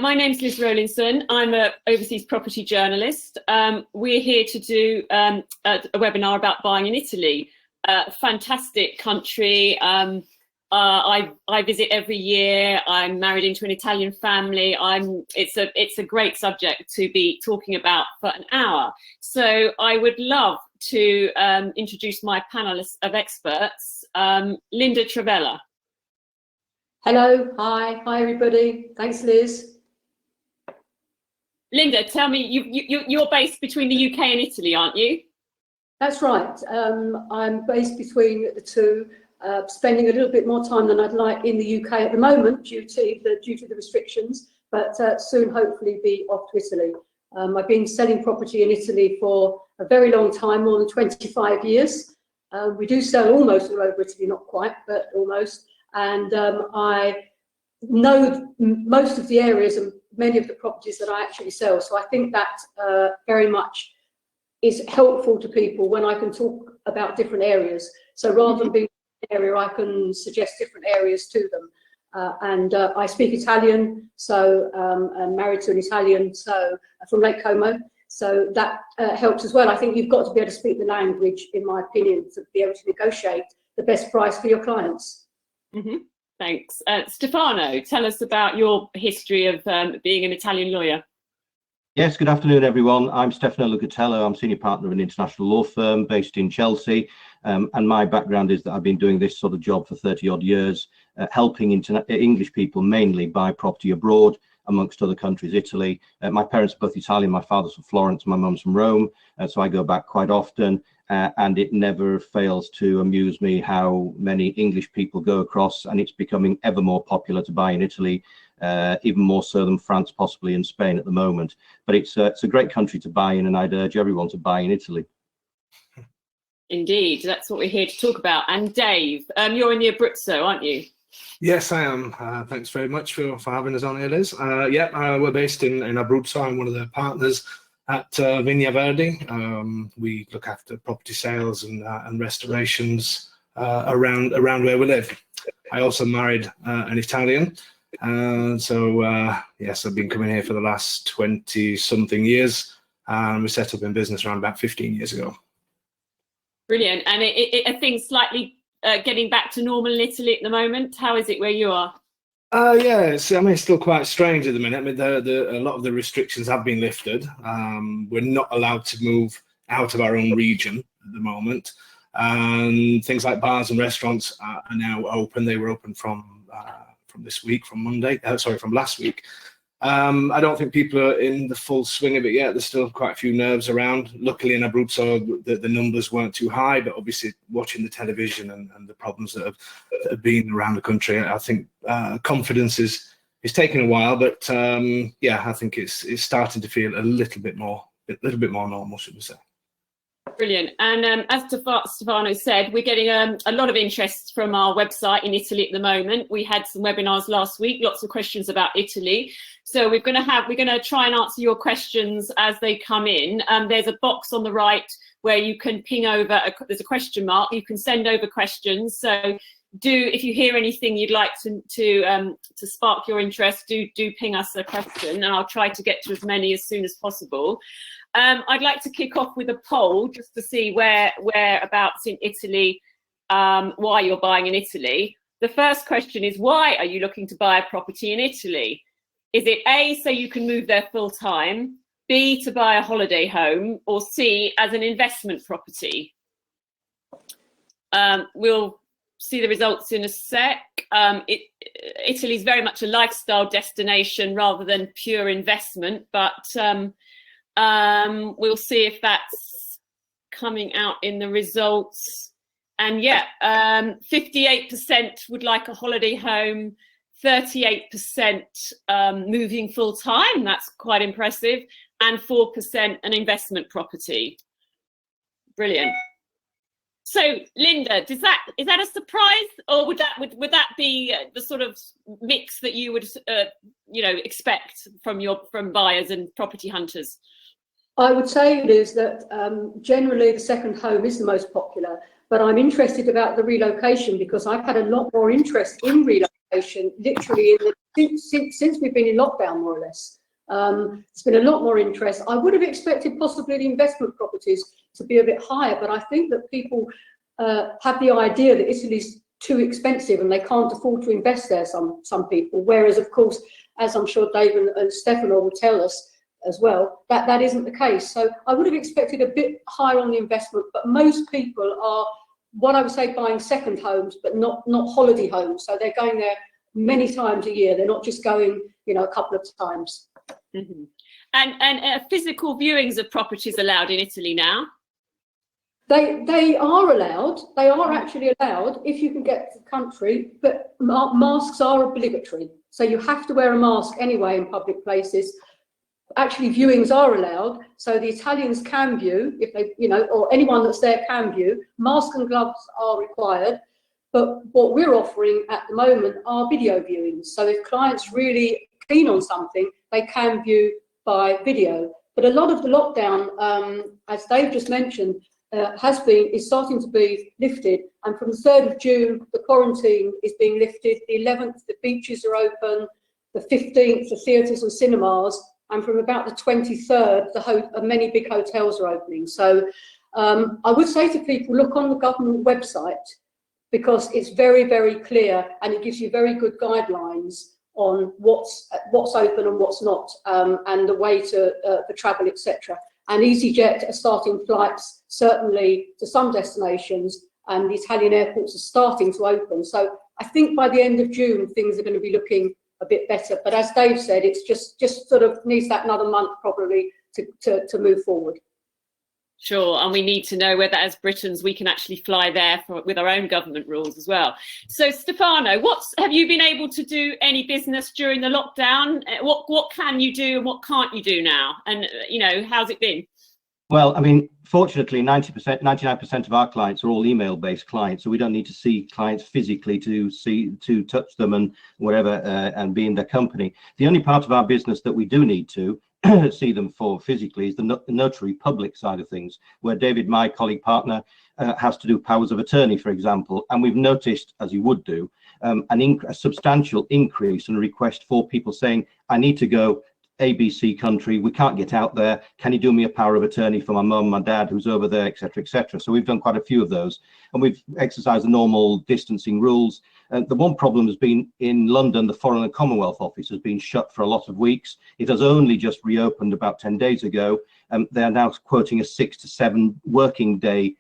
My name's Liz Rowlinson. I'm an overseas property journalist. We're here to do a webinar about buying in Italy. Fantastic country. I visit every year. I'm married into an Italian family. It's a great subject to be talking about for an hour. So I would love to introduce my panel of experts. Linda Travella. Hello, hi everybody. Thanks, Liz. Linda, tell me, you're based between the UK and Italy, aren't you? That's right. I'm based between the two, spending a little bit more time than I'd like in the UK at the moment due to the restrictions, but soon hopefully be off to Italy. I've been selling property in Italy for a very long time, more than 25 years. We do sell almost all over Italy, not quite, but almost. And I know most of the areas and many of the properties that I actually sell. So I think that very much is helpful to people when I can talk about different areas. So rather than being an area, I can suggest different areas to them. I speak Italian, so I'm married to an Italian, so from Lake Como. So that helps as well. I think you've got to be able to speak the language, in my opinion, to be able to negotiate the best price for your clients. Thanks. Stefano, tell us about your history of being an Italian lawyer. Yes, good afternoon, everyone. I'm Stefano Lucatello. I'm senior partner of an international law firm based in Chelsea. And my background is that I've been doing this sort of job for 30 odd years, helping English people mainly buy property abroad, amongst other countries, Italy. My parents are both Italian. My father's from Florence, my mum's from Rome. So I go back quite often. And it never fails to amuse me how many English people go across, and it's becoming ever more popular to buy in Italy, even more so than France, possibly in Spain at the moment. But it's a great country to buy in, and I'd urge everyone to buy in Italy. Indeed, that's what we're here to talk about. And Dave, you're in the Abruzzo, aren't you? Yes, I am. Thanks very much for having us on here, Liz. We're based in Abruzzo. I'm one of the partners at Vigna Verdi. We look after property sales and restorations around where we live. I also married an Italian, yes, I've been coming here for the last 20-something years, and we set up in business around about 15 years ago. Brilliant. And are things slightly getting back to normal in Italy at the moment? How is it where you are? It's still quite strange at the minute. A lot of the restrictions have been lifted. We're not allowed to move out of our own region at the moment. And things like bars and restaurants are now open. They were open from this week, from last week. I don't think people are in the full swing of it yet. There's still quite a few nerves around. Luckily in Abruzzo, the numbers weren't too high, but obviously watching the television and the problems that have been around the country, I think confidence is taking a while, but I think it's starting to feel a little bit more normal, should we say. Brilliant. And as Stefano said, we're getting a lot of interest from our website in Italy at the moment. We had some webinars last week, lots of questions about Italy. So we're going to try and answer your questions as they come in. There's a box on the right where you can ping over, there's a question mark, you can send over questions. So if you hear anything you'd like to spark your interest, do ping us a question, and I'll try to get to as many as soon as possible. I'd like to kick off with a poll just to see whereabouts in Italy, why you're buying in Italy. The first question is, why are you looking to buy a property in Italy? Is it A, so you can move there full time, B, to buy a holiday home, or C, as an investment property? We'll see the results in a sec. Italy is very much a lifestyle destination rather than pure investment, but we'll see if that's coming out in the results. And 58% would like a holiday home, 38% moving full time, that's quite impressive, and 4% an investment property. Brilliant. So Linda, is that a surprise, or would that be the sort of mix that you would expect from buyers and property hunters? I would say, Liz, that generally the second home is the most popular, but I'm interested about the relocation because I've had a lot more interest in relocation literally since we've been in lockdown, more or less. There's been a lot more interest. I would have expected possibly the investment properties to be a bit higher, but I think that people have the idea that Italy's too expensive and they can't afford to invest there, some people, whereas of course, as I'm sure Dave and Stefano will tell us as well, that isn't the case. So I would have expected a bit higher on the investment, but most people are, what I would say, buying second homes, but not holiday homes. So they're going there many times a year. They're not just going, a couple of times. Mm-hmm. And physical viewings of properties allowed in Italy now? They are allowed. They are actually allowed if you can get to the country, but masks are obligatory. So you have to wear a mask anyway in public places. Actually, viewings are allowed. So the Italians can view, if they, or anyone that's there can view. Mask and gloves are required. But what we're offering at the moment are video viewings. So if clients really keen on something, they can view by video. But a lot of the lockdown, as Dave just mentioned, is starting to be lifted, and from the 3rd of June the quarantine is being lifted. The 11th the beaches are open, the 15th the theatres and cinemas, and from about the 23rd many big hotels are opening. So I would say to people, look on the government website, because it's very, very clear and it gives you very good guidelines on what's open and what's not, and the way to for travel, etc. And EasyJet are starting flights, certainly to some destinations, and the Italian airports are starting to open. So I think by the end of June, things are going to be looking a bit better. But as Dave said, it's just sort of needs that another month probably to move forward. Sure, and we need to know whether, as Britons, we can actually fly there with our own government rules as well. So, Stefano, have you been able to do any business during the lockdown? What can you do and what can't you do now? And how's it been? Well, I mean, fortunately, 99% of our clients are all email-based clients, so we don't need to see clients physically to touch them and whatever, and be in their company. The only part of our business that we do need to see them for physically is the notary public side of things, where David, my colleague partner, has to do powers of attorney, for example. And we've noticed, as you would do, a substantial increase in request for people saying, I need to go ABC country, we can't get out there, can you do me a power of attorney for my mum, my dad who's over there, etc., etc. So we've done quite a few of those, and we've exercised the normal distancing rules. The one problem has been in London, the Foreign and Commonwealth Office has been shut for a lot of weeks. It has only just reopened about 10 days ago. They are now quoting a 6 to 7 working day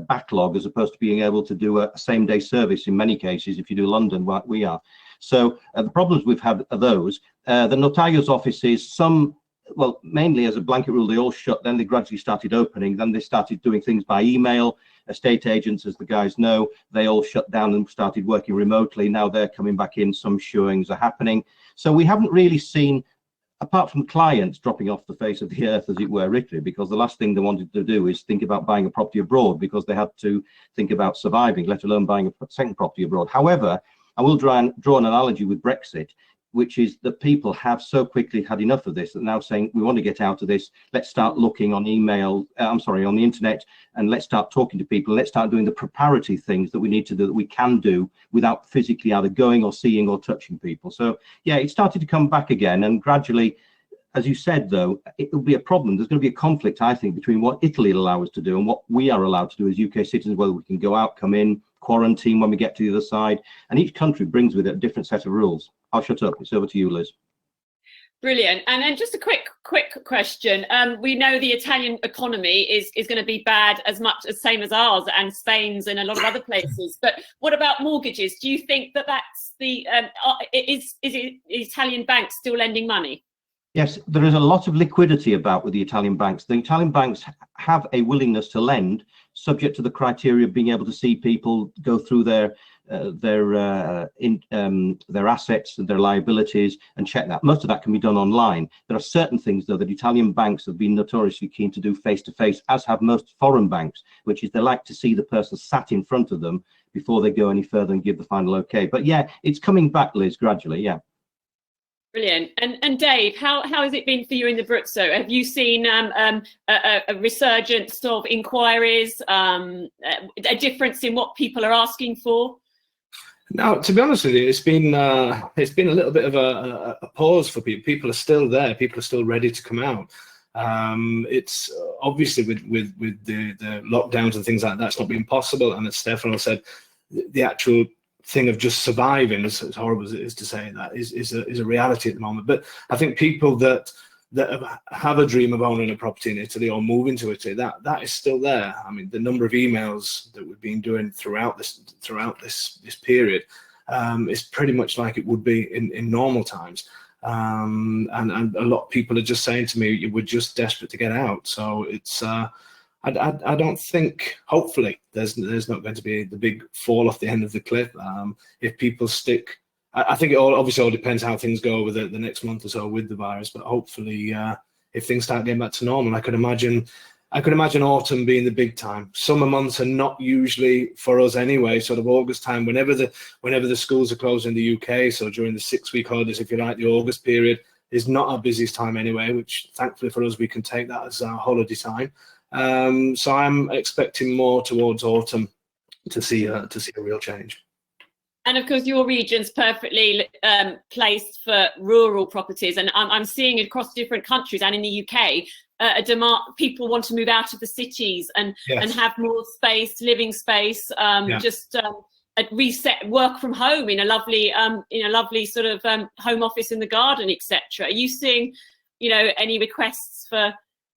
backlog, as opposed to being able to do a same-day service in many cases if you do London, like we are. So the problems we've had are those. The notario's offices, mainly as a blanket rule, they all shut, then they gradually started opening, then they started doing things by email. Estate agents, as the guys know, they all shut down and started working remotely. Now they're coming back in, some showings are happening. So we haven't really seen, apart from clients dropping off the face of the earth, as it were, Italy, because the last thing they wanted to do is think about buying a property abroad, because they had to think about surviving, let alone buying a second property abroad. However, I will draw an analogy with Brexit, which is that people have so quickly had enough of this that now saying, we want to get out of this, let's start looking on on the internet, and let's start talking to people, let's start doing the preparatory things that we need to do, that we can do without physically either going or seeing or touching people. So yeah, it started to come back again, and gradually, as you said, though, it will be a problem. There's going to be a conflict, I think, between what Italy will allow us to do and what we are allowed to do as UK citizens, whether we can go out, come in, quarantine when we get to the other side, and each country brings with it a different set of rules. I'll shut up. It's over to you, Liz. Brilliant. And then just a quick question. We know the Italian economy is going to be bad as much as same as ours and Spain's and a lot of other places. But what about mortgages? Do you think that's the is Italian banks still lending money? Yes, there is a lot of liquidity about with the Italian banks. The Italian banks have a willingness to lend, subject to the criteria of being able to see people go through their assets and their liabilities and check that. Most of that can be done online. There are certain things, though, that Italian banks have been notoriously keen to do face-to-face, as have most foreign banks, which is they like to see the person sat in front of them before they go any further and give the final okay. But yeah, it's coming back, Liz, gradually, yeah. Brilliant. And Dave, how has it been for you in the Abruzzo? Have you seen a resurgence of inquiries, a difference in what people are asking for? Now, to be honest with you, it's been a little bit of a pause for people. People are still there. People are still ready to come out. It's obviously with the lockdowns and things like that, it's not been possible. And as Stefano said, the actual thing of just surviving, as horrible as it is to say that, is a reality at the moment. But I think people that have a dream of owning a property in Italy or moving to Italy, that is still there. I mean, the number of emails that we've been doing throughout this period is pretty much like it would be in normal times. And a lot of people are just saying to me, we're just desperate to get out. So it's I don't think, hopefully, there's not going to be the big fall off the end of the cliff. If people stick, I think it obviously all depends how things go over the next month or so with the virus. But hopefully, if things start getting back to normal, I could imagine autumn being the big time. Summer months are not usually for us anyway. Sort of August time, whenever the schools are closed in the UK. So during the 6-week holidays, if you like, the August period is not our busiest time anyway. Which thankfully for us, we can take that as our holiday time. So I'm expecting more towards autumn to see a real change. And of course, your region's perfectly placed for rural properties, and I'm seeing across different countries and in the UK a demand. People want to move out of the cities and have more space, living space, just a reset, work from home in a lovely sort of home office in the garden, etc. Are you seeing, any requests for?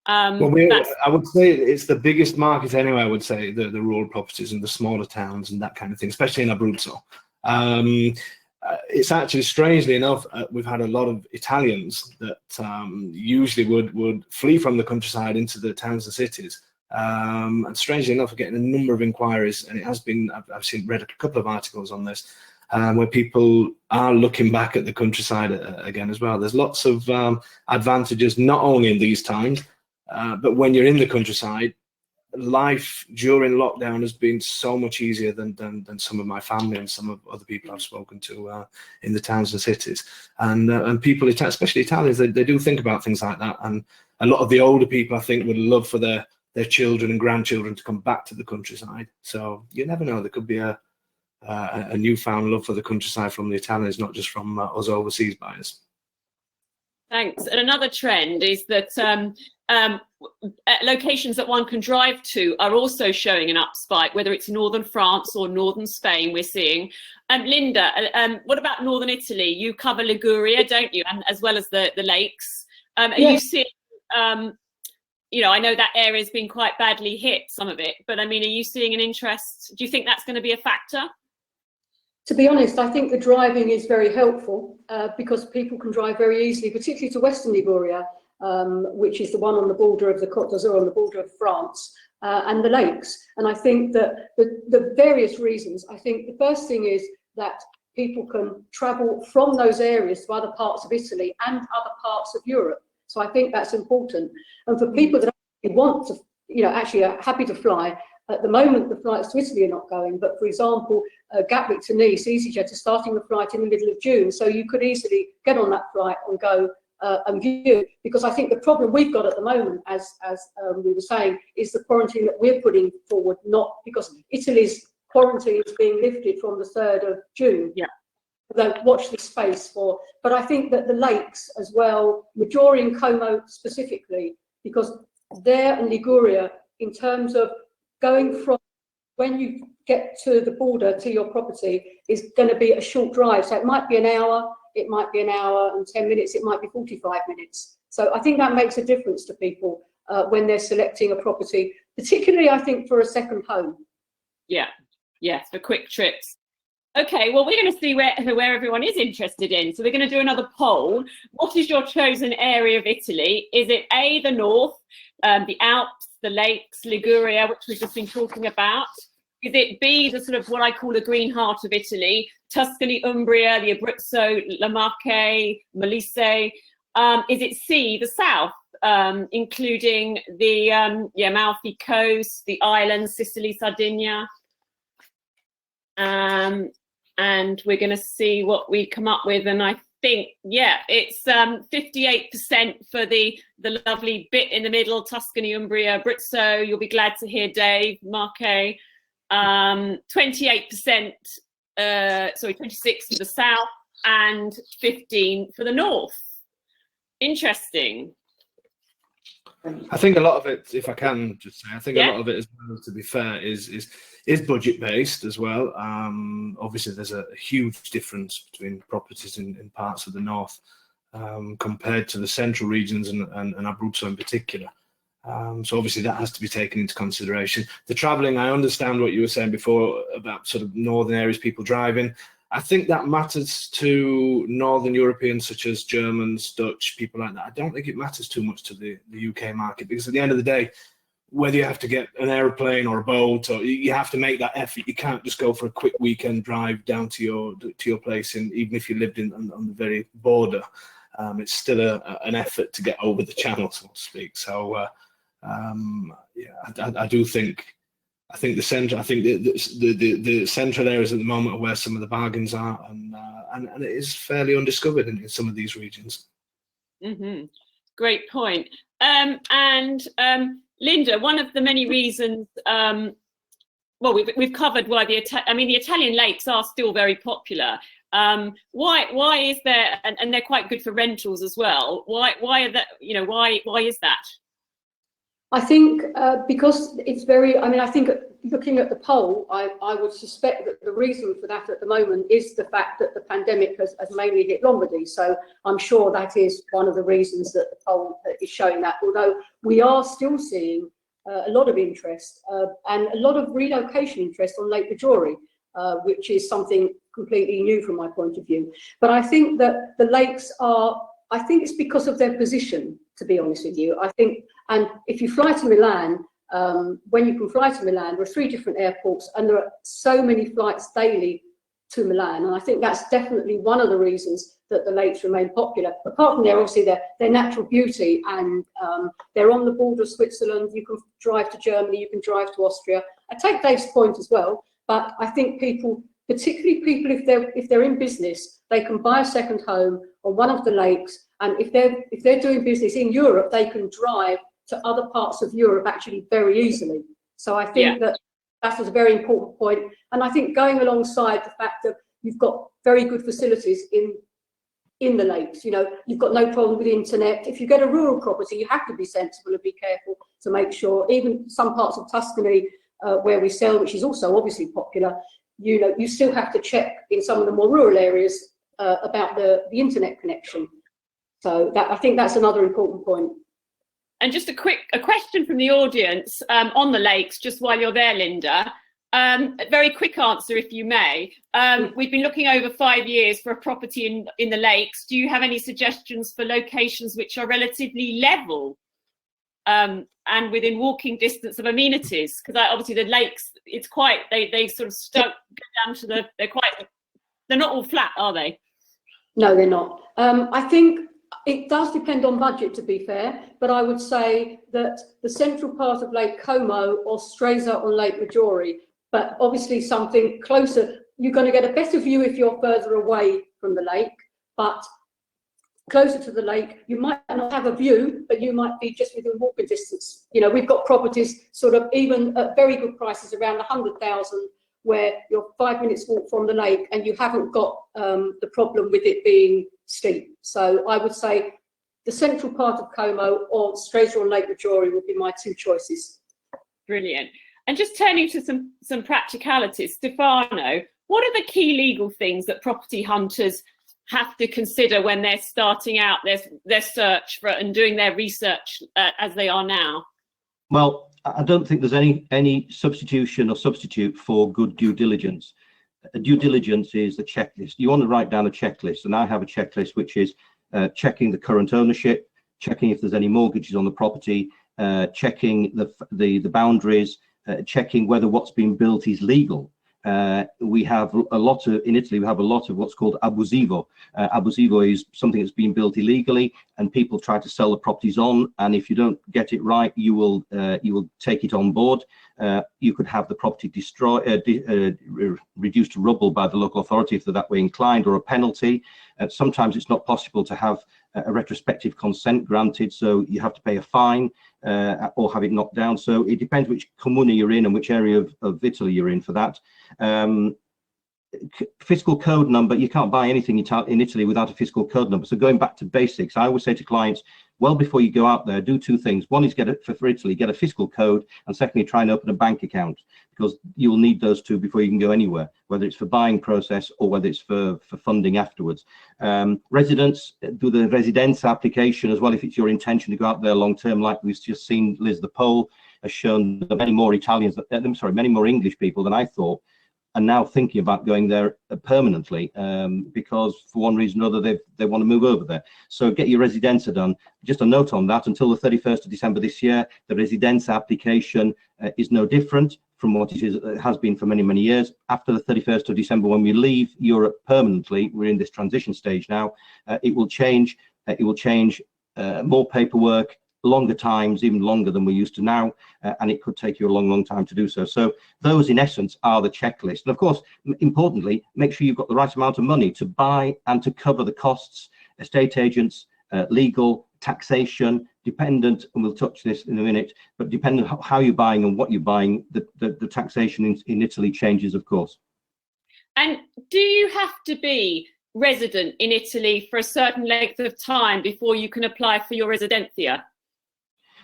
Well, I would say it's the biggest market anyway. I would say the rural properties and the smaller towns and that kind of thing, especially in Abruzzo. It's actually, strangely enough, we've had a lot of Italians that usually would flee from the countryside into the towns and cities. And strangely enough, we're getting a number of inquiries, and it has been, I've read a couple of articles on this, where people are looking back at the countryside again as well. There's lots of advantages, not only in these times, but when you're in the countryside. Life during lockdown has been so much easier than some of my family and some of other people I've spoken to in the towns and cities. And people, especially Italians, they do think about things like that. And a lot of the older people, I think, would love for their children and grandchildren to come back to the countryside. So you never know, there could be a newfound love for the countryside from the Italians, not just from us overseas buyers. Thanks. And another trend is that locations that one can drive to are also showing an up spike, whether it's northern France or northern Spain, we're seeing. Linda, what about northern Italy? You cover Liguria, don't you? And as well as the lakes. Are you seeing, I know that area's been quite badly hit, some of it, but I mean, are you seeing an interest? Do you think that's going to be a factor? To be honest, I think the driving is very helpful because people can drive very easily, particularly to Western Liguria, which is the one on the border of the Côte d'Azur, on the border of France, and the lakes. And I think that the various reasons, I think the first thing is that people can travel from those areas to other parts of Italy and other parts of Europe. So I think that's important. And for people that actually want to, actually are happy to fly, at the moment, the flights to Italy are not going, but for example, Gatwick to Nice, EasyJet is starting the flight in the middle of June, so you could easily get on that flight and go and view. Because I think the problem we've got at the moment, as we were saying, is the quarantine that we're putting forward, not because Italy's quarantine is being lifted from the 3rd of June. Yeah. They'll watch this space for, but I think that the lakes as well, Maggiore and Como specifically, because there in Liguria, in terms of going from when you get to the border to your property is going to be a short drive. So it might be an hour, it might be an hour and 10 minutes, it might be 45 minutes. So I think that makes a difference to people when they're selecting a property, particularly I think for a second home. Yeah, for quick trips. Okay, well, we're going to see where everyone is interested in. So we're going to do another poll. What is your chosen area of Italy? Is it A, the north, the Alps, the lakes, Liguria, which we've just been talking about? Is it B, the sort of what I call the green heart of Italy, Tuscany, Umbria, the Abruzzo, La Marche, Molise? Is it C, the south, including the Amalfi Coast, the islands, Sicily, Sardinia? And we're going to see what we come up with. And I think, it's 58% for the lovely bit in the middle, Tuscany, Umbria, Abruzzo. You'll be glad to hear, Dave, Marche. 28% sorry, 26 for the south and 15 for the north. Interesting. I think a lot of it, if I can just say, I think Yeah. a lot of it, as well, to be fair, is budget based as well. Obviously, there's a huge difference between properties in parts of the north compared to the central regions and Abruzzo in particular. So obviously that has to be taken into consideration. The travelling, I understand what you were saying before about sort of northern areas, people driving. I think that matters to Northern Europeans such as Germans, Dutch, people like that. I don't think it matters too much to the UK market, because at the end of the day, whether you have to get an aeroplane or a boat, or you have to make that effort. You can't just go for a quick weekend drive down to your place, and even if you lived on the very border, it's still an effort to get over the channel, so to speak. So yeah, I do think. I think the centre. I think the central areas at the moment are where some of the bargains are, and it is fairly undiscovered in some of these regions. Mm-hmm. Great point. Linda, one of the many reasons, well, we've covered why the Italian lakes are still very popular. Why is there, and they're quite good for rentals as well. Why are that? Why is that? I think because it's very, I think looking at the poll, I would suspect that the reason for that at the moment is the fact that the pandemic has mainly hit Lombardy. So I'm sure that is one of the reasons that the poll is showing that, although we are still seeing a lot of interest and a lot of relocation interest on Lake Maggiore, which is something completely new from my point of view. But I think that the lakes I think it's because of their position, to be honest with you. I think, and if you fly to Milan, when you can fly to Milan, there are 3 different airports, and there are so many flights daily to Milan. And I think that's definitely one of the reasons that the lakes remain popular. Apart from obviously their natural beauty, and they're on the border of Switzerland. You can drive to Germany, you can drive to Austria. I take Dave's point as well, but I think people, particularly people if they're in business, they can buy a second home on one of the lakes, and if they're doing business in Europe, they can drive to other parts of Europe actually very easily. So I think that is a very important point, and I think going alongside the fact that you've got very good facilities in the lakes, you've got no problem with the internet. If you get a rural property, you have to be sensible and be careful to make sure, even some parts of Tuscany where we sell, which is also obviously popular, you still have to check in some of the more rural areas about the internet connection. So I think that's another important point. And just a question from the audience on the lakes, just while you're there, Linda. A very quick answer, if you may. We've been looking over 5 years for a property in the lakes. Do you have any suggestions for locations which are relatively level and within walking distance of amenities? Because obviously the lakes, it's quite, they sort of go down to they're not all flat, are they? No, they're not. I think it does depend on budget, to be fair, but I would say that the central part of Lake Como or Stresa on Lake Maggiore, but obviously something closer, you're going to get a better view if you're further away from the lake, but closer to the lake, you might not have a view, but you might be just within walking distance. We've got properties sort of even at very good prices around 100,000, where you're 5 minutes walk from the lake and you haven't got the problem with it being steep. So I would say the central part of Como or Stresa on Lake Maggiore would be my 2 choices. Brilliant. And just turning to some practicalities, Stefano, what are the key legal things that property hunters have to consider when they're starting out their search and doing their research as they are now? Well, I don't think there's any substitution or substitute for good due diligence. Due diligence is the checklist. You want to write down a checklist, and I have a checklist which is checking the current ownership, checking if there's any mortgages on the property, checking the boundaries, checking whether what's being built is legal. We have in Italy, we have a lot of what's called abusivo. Abusivo is something that's been built illegally, and people try to sell the properties on. And if you don't get it right, you will take it on board. You could have the property destroyed, reduced to rubble by the local authority if they're that way inclined, or a penalty. Sometimes it's not possible to have a retrospective consent granted, so you have to pay a fine or have it knocked down. So it depends which comune you're in and which area of Italy you're in for that. fiscal code number, you can't buy anything in Italy without a fiscal code number. So going back to basics, I always say to clients, well, before you go out there, do two things. One is for Italy, get a fiscal code, and secondly, try and open a bank account, because you'll need those two before you can go anywhere, whether it's for buying process or whether it's for funding afterwards. Residents, do the residenza application as well if it's your intention to go out there long term. Like we've just seen, Liz, the poll has shown that many more many more English people than I thought are now thinking about going there permanently, because for one reason or other they want to move over there. So get your residenza done. Just a note on that, until the 31st of December this year, the residenza application is no different from what it has been for many, many years. After the 31st of December, when we leave Europe permanently, we're in this transition stage now, it will change. More paperwork, longer times, even longer than we're used to now, and it could take you a long time to do so. So those in essence are the checklist. And of course, importantly, make sure you've got the right amount of money to buy and to cover the costs, estate agents, legal, taxation, dependent, and we'll touch this in a minute, but depending on how you're buying and what you're buying, the taxation in Italy changes, of course. And do you have to be resident in Italy for a certain length of time before you can apply for your residencia?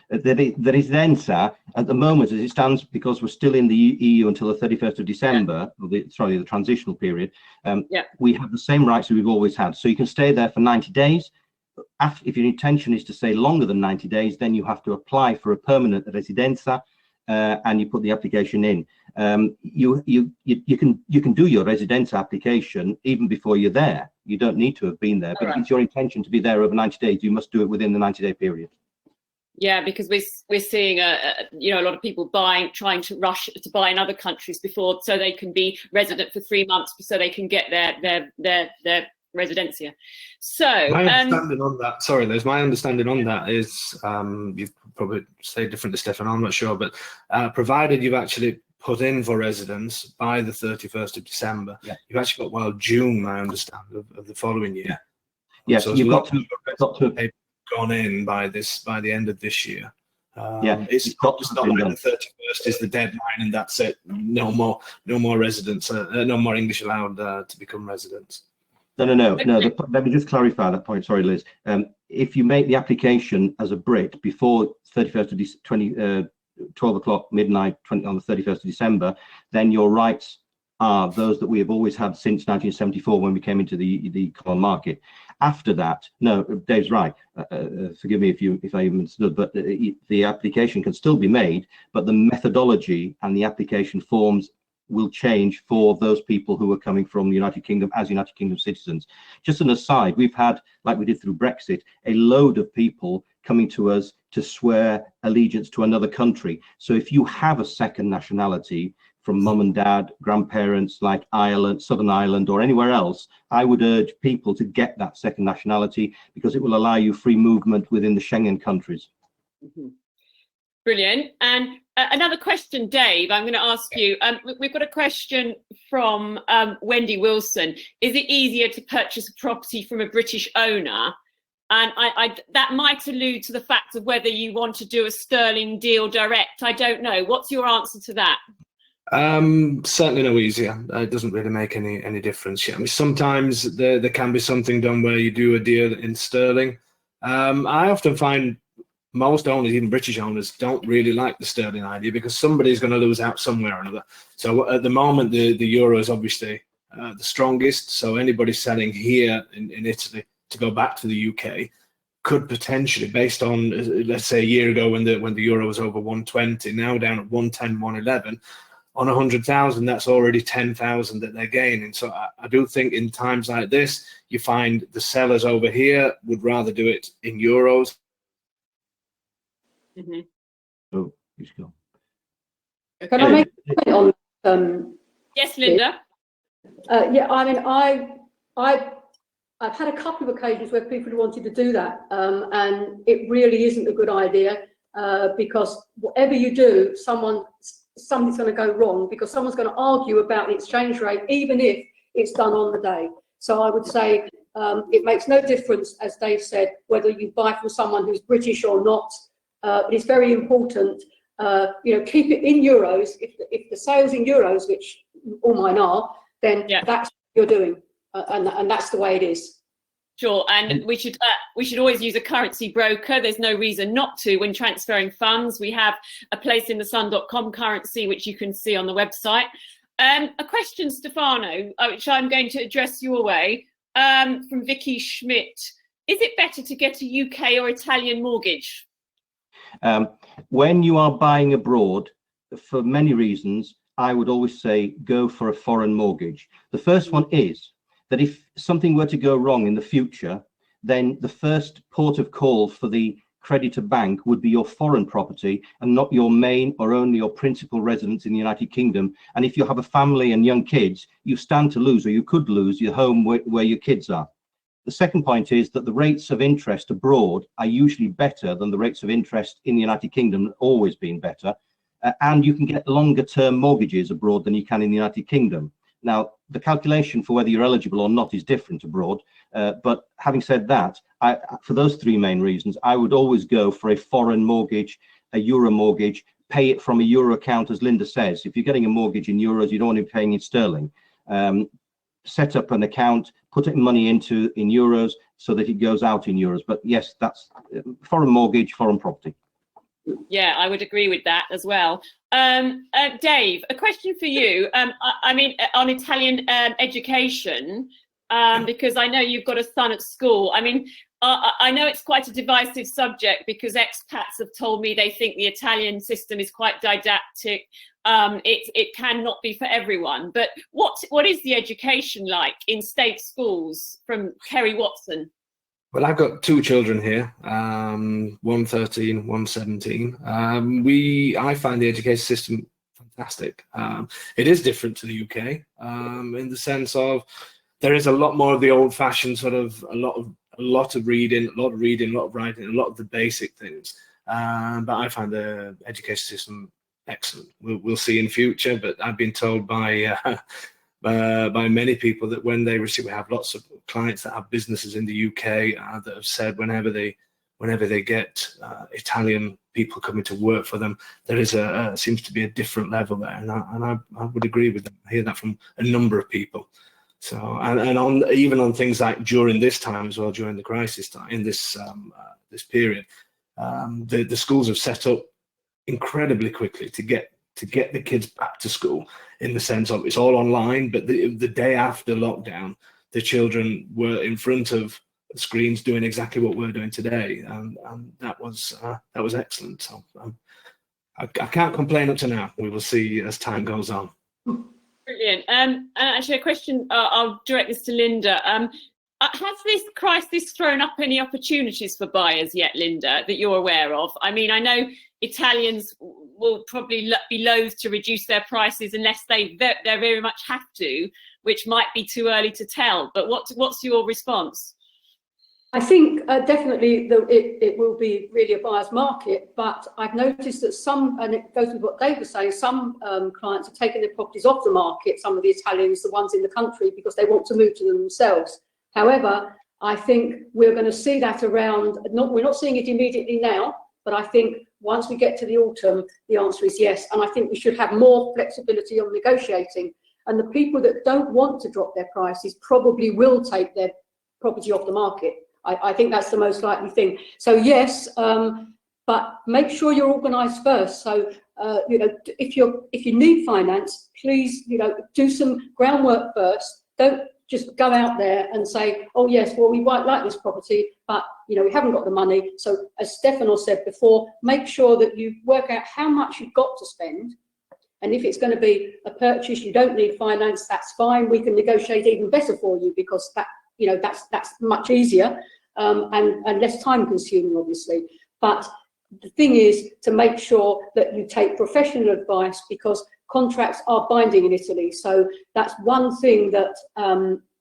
The residenza at the moment, as it stands, because we're still in the EU until the 31st of December, the transitional period, we have the same rights that we've always had. So you can stay there for 90 days. If your intention is to stay longer than 90 days, then you have to apply for a permanent residenza, and you put the application in. You can do your residenza application even before you're there. You don't need to have been there, but if it's your intention to be there over 90 days, you must do it within the 90-day period. Yeah, because we're seeing a lot of people trying to rush to buy in other countries before, so they can be resident for 3 months, so they can get their residencia. So my understanding on that, sorry Liz, my understanding on that is, you probably say different to Stefano, I'm not sure, but provided you've actually put in for residence by the 31st of December, you've actually got June, I understand, of the following year. Yes, so you've got to have gone in by the end of this year. It's not like the 31st is the deadline and that's it. No more residents, no more English allowed to become residents. No. Let me just clarify that point. Sorry, Liz. If you make the application as a Brit before 31st of 12 o'clock midnight on the 31st of December, then your rights are those that we have always had since 1974 when we came into the common market. After that, no, Dave's right. Forgive me if I understood, but the application can still be made, but the methodology and the application forms will change for those people who are coming from the United Kingdom as United Kingdom citizens. Just an aside, we've had, like we did through Brexit, a load of people coming to us to swear allegiance to another country. So if you have a second nationality from mum and dad, grandparents, like Ireland, Southern Ireland, or anywhere else, I would urge people to get that second nationality because it will allow you free movement within the Schengen countries. Mm-hmm. Brilliant. And another question, Dave, I'm going to ask you. We've got a question from Wendy Wilson. Is it easier to purchase a property from a British owner? And that might allude to the fact of whether you want to do a sterling deal direct. I don't know. What's your answer to that? Certainly no easier. It doesn't really make any difference. I mean, sometimes there can be something done where you do a deal in sterling. I often find most owners, even British owners, don't really like the sterling idea because somebody's going to lose out somewhere or another. So at the moment, the euro is obviously the strongest. So anybody selling here in Italy to go back to the UK could potentially, based on, let's say a year ago when the euro was over 120, now down at 110, 111, on 100,000, that's already 10,000 that they're gaining. So I do think in times like this, you find the sellers over here would rather do it in euros. Mm-hmm. Oh, he's gone. Okay. Can I make a comment on? Yes, Linda. Yeah, I mean, I've had a couple of occasions where people wanted to do that, and it really isn't a good idea because whatever you do, something's going to go wrong because someone's going to argue about the exchange rate, even if it's done on the day. So I would say it makes no difference, as Dave said, whether you buy from someone who's British or not. But it's very important, keep it in euros. If the sale's in euros, which all mine are, then that's what you're doing, and that's the way it is. Sure, and we should always use a currency broker. There's no reason not to when transferring funds. We have a placeinthesun.com currency, which you can see on the website. A question, Stefano, which I'm going to address your way, from Vicky Schmidt. Is it better to get a UK or Italian mortgage? When you are buying abroad, for many reasons, I would always say go for a foreign mortgage. The first one is that if something were to go wrong in the future, then the first port of call for the creditor bank would be your foreign property and not your main or only your principal residence in the United Kingdom. And if you have a family and young kids, you stand to lose, or you could lose, your home where your kids are. The second point is that the rates of interest abroad are usually better than the rates of interest in the United Kingdom, always been better. And you can get longer term mortgages abroad than you can in the United Kingdom. Now, the calculation for whether you're eligible or not is different abroad. But having said that, for those three main reasons, I would always go for a foreign mortgage, a euro mortgage, pay it from a euro account, as Linda says. If you're getting a mortgage in euros, you don't want to be paying in sterling. Set up an account, put money in euros so that it goes out in euros. But yes, that's foreign mortgage, foreign property. Yeah, I would agree with that as well. Dave, a question for you. I mean, on Italian education, because I know you've got a son at school. I mean, I know it's quite a divisive subject because expats have told me they think the Italian system is quite didactic. It cannot be for everyone. But what is the education like in state schools? From Kerry Watson. Well, I've got two children here, one 13, one 17. I find the education system fantastic. It is different to the UK in the sense of there is a lot more of the old-fashioned sort of a lot of reading, a lot of writing, a lot of the basic things. But I find the education system excellent. We'll see in future, but I've been told by many people that when they receive, we have lots of clients that have businesses in the UK that have said whenever they get Italian people coming to work for them, there is seems to be a different level there, and I would agree with them. I hear that from a number of people. So and even on things like during this time as well, during the crisis time in this period, the schools have set up incredibly quickly to get the kids back to school, in the sense of it's all online, but the day after lockdown, the children were in front of the screens doing exactly what we're doing today, and that was excellent. So I can't complain up to now. We will see as time goes on. Brilliant. And actually, a question, I'll direct this to Linda. Has this crisis thrown up any opportunities for buyers yet, Linda, that you're aware of? I mean, I know Italians will probably be loath to reduce their prices unless they very much have to, which might be too early to tell. But what's your response? I think definitely it will be really a buyer's market, but I've noticed that some, and it goes with what Dave was saying, some clients are taking their properties off the market, some of the Italians, the ones in the country, because they want to move to them themselves. However, I think we're going to see that around, we're not seeing it immediately now, but I think once we get to the autumn, the answer is yes. And I think we should have more flexibility on negotiating. And the people that don't want to drop their prices probably will take their property off the market. I think that's the most likely thing. So yes, but make sure you're organised first. So if you need finance, please do some groundwork first. Don't just go out there and say, oh yes, well we might like this property, but we haven't got the money. So as Stefano said before, make sure that you work out how much you've got to spend. And if it's going to be a purchase, you don't need finance, that's fine. We can negotiate even better for you, because that's much easier and less time consuming, obviously. But the thing is to make sure that you take professional advice, because contracts are binding in Italy. So that's one thing that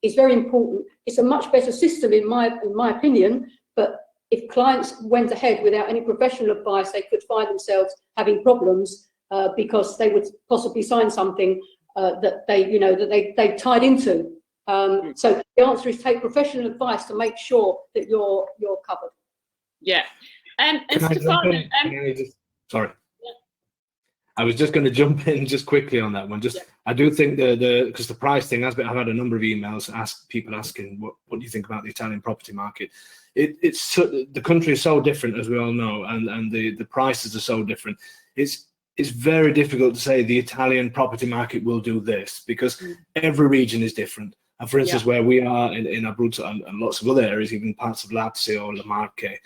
is very important. It's a much better system in my opinion, but if clients went ahead without any professional advice, they could find themselves having problems because they would possibly sign something that they tied into. So the answer is take professional advice to make sure that you're covered. Yeah. And Can I Stefano, sorry. I was just going to jump in just quickly on that one. I do think because the price thing has been, I've had a number of emails people asking what do you think about the Italian property market. The country is so different, as we all know, and the prices are so different. It's very difficult to say the Italian property market will do this, because every region is different. And for instance, where we are in Abruzzo and lots of other areas, even parts of Lazio or Le Marche,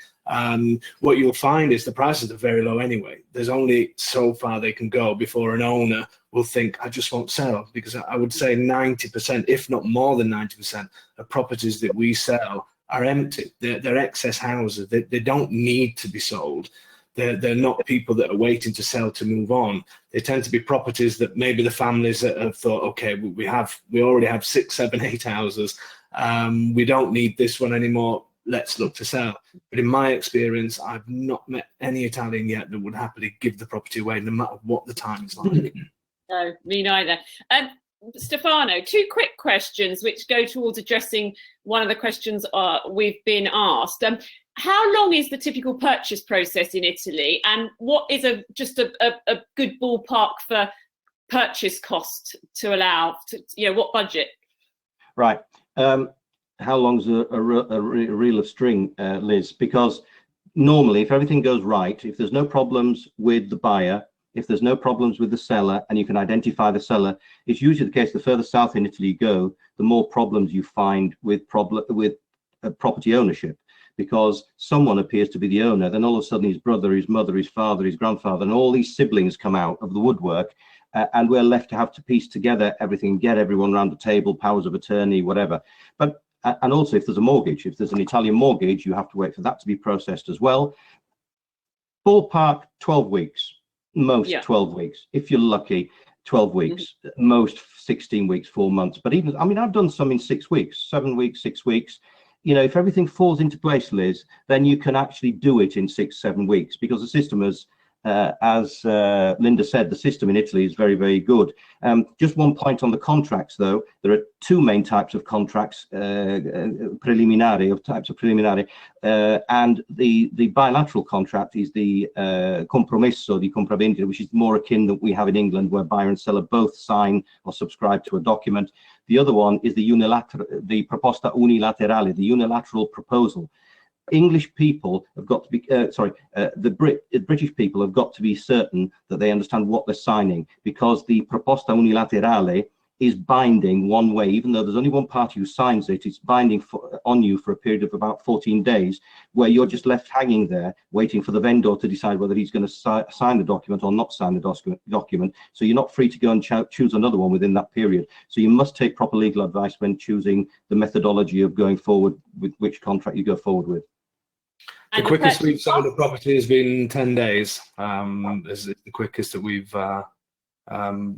what you'll find is the prices are very low anyway. There's only so far they can go before an owner will think, I just won't sell, because I would say 90%, if not more than 90%, of properties that we sell are empty. They're excess houses. They don't need to be sold. They're not people that are waiting to sell to move on. They tend to be properties that maybe the families have thought, okay, we already have 6, 7, 8 houses. We don't need this one anymore. Let's look to sell. But in my experience, I've not met any Italian yet that would happily give the property away, no matter what the time is like. No, me neither. Stefano, 2 quick questions which go towards addressing one of the questions we've been asked. How long is the typical purchase process in Italy, and what is a good ballpark for purchase cost to allow what budget? Right. How long's a reel of string, Liz? Because normally, if everything goes right, if there's no problems with the buyer, if there's no problems with the seller, and you can identify the seller, it's usually the case the further south in Italy you go, the more problems you find with property ownership, because someone appears to be the owner, then all of a sudden his brother, his mother, his father, his grandfather, and all these siblings come out of the woodwork, and we're left to have to piece together everything, get everyone around the table, powers of attorney, whatever. And also, if there's a mortgage, if there's an Italian mortgage, you have to wait for that to be processed as well. Ballpark 12 weeks, most 12 weeks. If you're lucky, 12 weeks, most 16 weeks, 4 months. But even, I mean, I've done some in 6 weeks, 7 weeks, 6 weeks. You know, if everything falls into place, Liz, then you can actually do it in 6, 7 weeks, because the system is, as Linda said, the system in Italy is very, very good. Just one point on the contracts, though. There are 2 main types of contracts, preliminary, and the bilateral contract is the compromesso di compravendita, which is more akin that we have in England, where buyer and seller both sign or subscribe to a document. The other one is the proposta unilaterale, the unilateral proposal. English people have got to be, the British people have got to be certain that they understand what they're signing, because the proposta unilaterale is binding one way. Even though there's only one party who signs it, it's binding on you for a period of about 14 days, where you're just left hanging there waiting for the vendor to decide whether he's going to sign the document or not sign the document. So you're not free to go and choose another one within that period. So you must take proper legal advice when choosing the methodology of going forward with which contract you go forward with. The quickest we've sold a property has been 10 days. Is the quickest that we've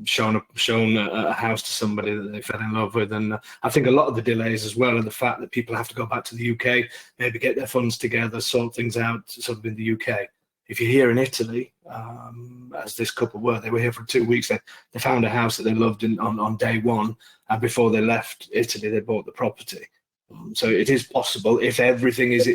shown a house to somebody that they fell in love with. And I think a lot of the delays as well are the fact that people have to go back to the UK, maybe get their funds together, sort things out sort of in the UK. If you're here in Italy, as this couple were, they were here for 2 weeks. They found a house that they loved on day one, and before they left Italy, they bought the property. So it is possible, if everything is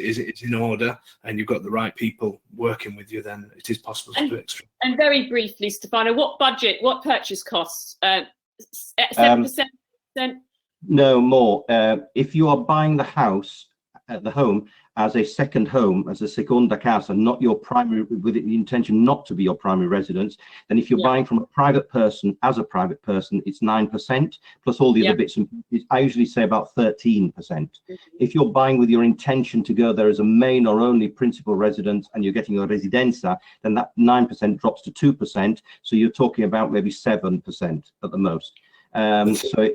in order and you've got the right people working with you, then it is possible to do extra. And very briefly, Stefano, what purchase costs? 7%? No, more. If you are buying the house, the home, as a second home, as a seconda casa, not your primary, with the intention not to be your primary residence, then if you're buying from a private person as a private person, it's 9% plus all the other bits and pieces. I usually say about 13%. If you're buying with your intention to go there as a main or only principal residence and you're getting a residenza, then that 9% drops to 2%. So you're talking about maybe 7% at the most. So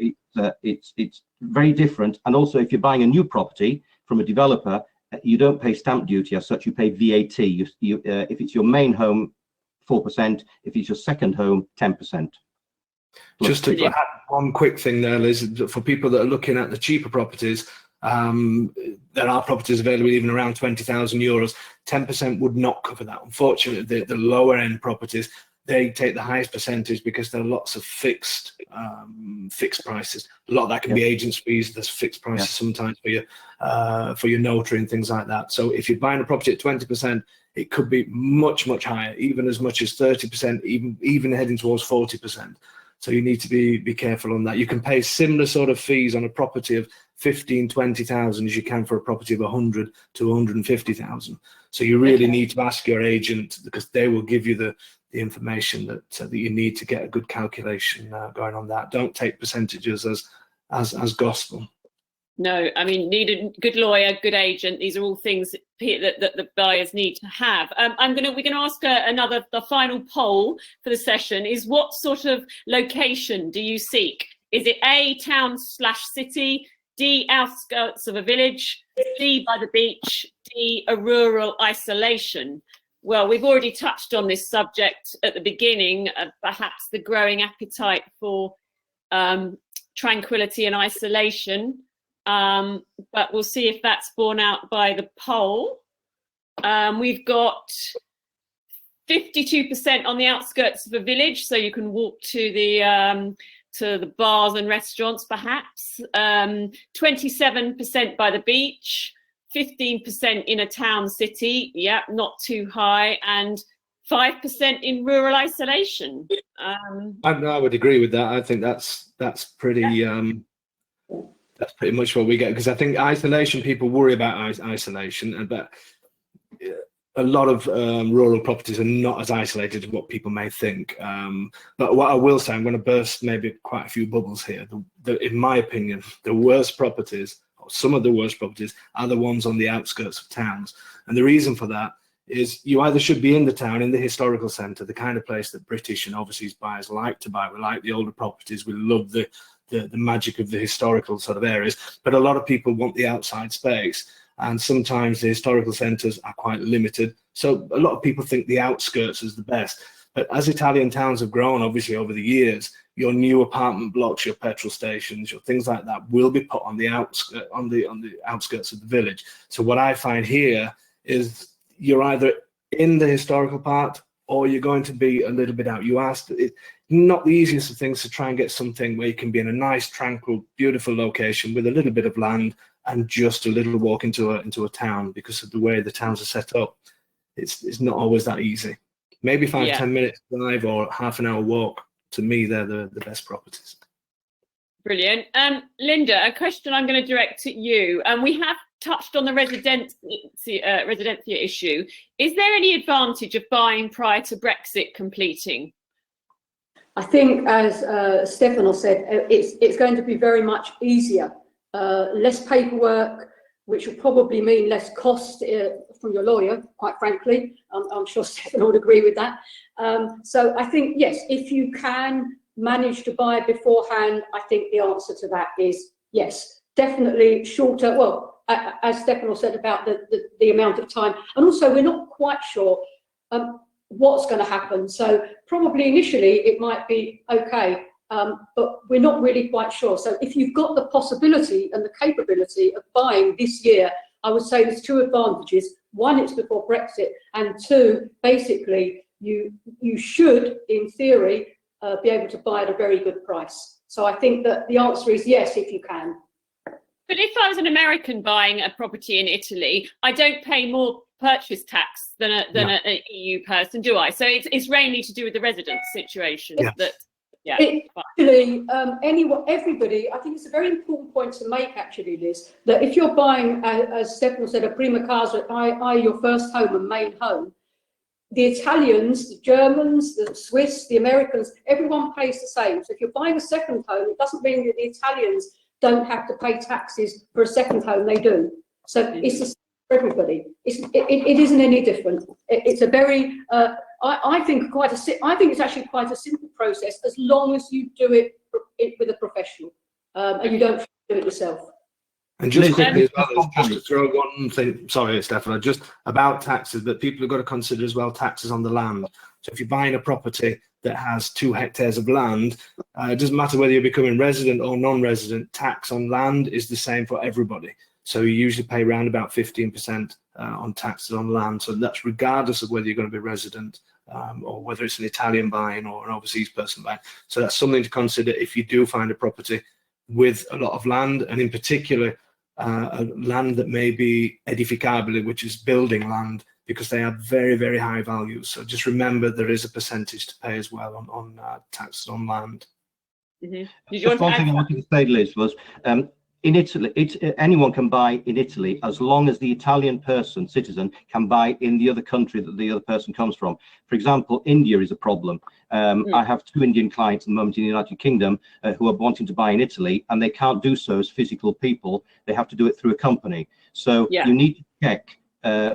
it's very different. And also, if you're buying a new property from a developer, you don't pay stamp duty as such, you pay VAT. If it's your main home, 4%. If it's your second home, 10%. Just to add one quick thing there, Liz, for people that are looking at the cheaper properties, there are properties available even around €20,000. 10% would not cover that. Unfortunately, the lower end properties, they take the highest percentage because there are lots of fixed prices. A lot of that can be agents' fees. There's fixed prices sometimes for your notary and things like that. So if you're buying a property at 20%, it could be much higher, even as much as 30%, even heading towards 40%. So you need to be careful on that. You can pay similar sort of fees on a property of 15, 20,000 as you can for a property of 100 to 150,000. So you really need to ask your agent, because they will give you the information that you need to get a good calculation going on that. Don't take percentages as gospel. No, I mean, need a good lawyer, good agent. These are all things that the buyers need to have. We're going to ask the final poll for the session is, what sort of location do you seek? Is it A, town/city, D, outskirts of a village, C, by the beach, D, a rural isolation? Well, we've already touched on this subject at the beginning, perhaps the growing appetite for tranquility and isolation. But we'll see if that's borne out by the poll. We've got 52% on the outskirts of a village, so you can walk to the bars and restaurants, perhaps. 27% by the beach, 15% in a town city, yeah, not too high, and 5% in rural isolation. I would agree with that. I think that's pretty. That's pretty much what we get, because I think isolation, people worry about isolation, but a lot of rural properties are not as isolated as what people may think. But what I will say, I'm going to burst maybe quite a few bubbles here. In my opinion, the worst properties, or some of the worst properties, are the ones on the outskirts of towns. And the reason for that is you either should be in the town, in the historical centre, the kind of place that British and overseas buyers like to buy. We like the older properties. We love the magic of the historical sort of areas, but a lot of people want the outside space, and sometimes the historical centres are quite limited, so a lot of people think the outskirts is the best. But as Italian towns have grown, obviously, over the years, your new apartment blocks, your petrol stations, your things like that will be put on the outskirts of the village. So what I find here is you're either in the historical part or you're going to be a little bit out. You asked, not the easiest of things to try and get something where you can be in a nice, tranquil, beautiful location with a little bit of land and just a little walk into a town, because of the way the towns are set up. It's not always that easy. Maybe 5-10 minutes drive or half an hour walk. To me, they're the best properties. Brilliant. Linda, a question I'm going to direct at you. We have touched on the residency issue. Is there any advantage of buying prior to Brexit completing? I think, as Stefano said, it's going to be very much easier, less paperwork, which will probably mean less cost from your lawyer, quite frankly. I'm sure Stefano would agree with that. So I think, yes, if you can manage to buy beforehand, I think the answer to that is yes, definitely shorter. Well, as Stefano said about the amount of time, and also we're not quite sure what's going to happen. So probably initially it might be okay, but we're not really quite sure. So if you've got the possibility and the capability of buying this year, I would say there's two advantages. One, it's before Brexit, and two, basically you should, in theory, be able to buy at a very good price. So I think that the answer is yes, if you can. But if I was an American buying a property in Italy, I don't pay more purchase tax than an EU person, do I? So it's mainly to do with the residence situation. Actually, everybody, I think it's a very important point to make, actually, Liz, that if you're buying, as Stefano said, a prima casa, your first home and main home, the Italians, the Germans, the Swiss, the Americans, everyone pays the same. So if you're buying a second home, it doesn't mean that the Italians don't have to pay taxes for a second home. They do. So it's the same for everybody. It isn't any different. It's a very, I think it's actually quite a simple process, as long as you do it with a professional and you don't do it yourself. And just quickly as well, just to throw one thing, sorry, Stefano, just about taxes, but people have got to consider as well taxes on the land. So if you're buying a property that has 2 hectares of land, it doesn't matter whether you're becoming resident or non-resident, tax on land is the same for everybody. So you usually pay around about 15% on taxes on land. So that's regardless of whether you're going to be resident or whether it's an Italian buying or an overseas person buying. So that's something to consider if you do find a property with a lot of land, and in particular, land that may be edificabile, which is building land. because they have very, very high values. So just remember there is a percentage to pay as well on taxes on land. Mm-hmm. Just one thing I wanted to say, Liz, was in Italy, anyone can buy in Italy as long as the Italian citizen can buy in the other country that the other person comes from. For example, India is a problem. I have 2 Indian clients at the moment in the United Kingdom who are wanting to buy in Italy, and they can't do so as physical people. They have to do it through a company. So you need to check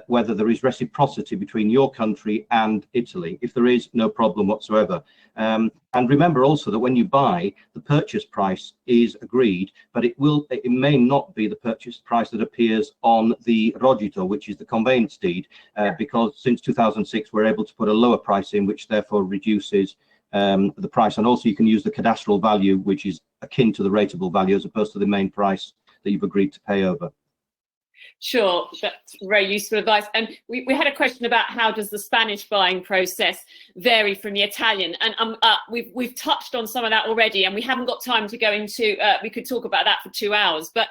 whether there is reciprocity between your country and Italy. If there is, no problem whatsoever. And remember also that when you buy, the purchase price is agreed, but it may not be the purchase price that appears on the rogito, which is the conveyance deed, because since 2006 we're able to put a lower price in, which therefore reduces the price. And also you can use the cadastral value, which is akin to the rateable value, as opposed to the main price that you've agreed to pay over. Sure, that's very useful advice. And we had a question about how does the Spanish buying process vary from the Italian, and we've touched on some of that already, and we haven't got time to go into, we could talk about that for 2 hours, but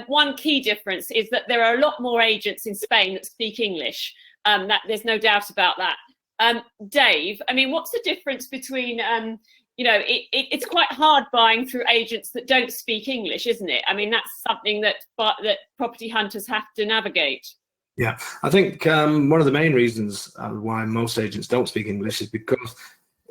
one key difference is that there are a lot more agents in Spain that speak English. That there's no doubt about that. Dave, I mean, what's the difference between you know, it's quite hard buying through agents that don't speak English, isn't it? I mean, that's something that property hunters have to navigate. Yeah, I think one of the main reasons why most agents don't speak English is because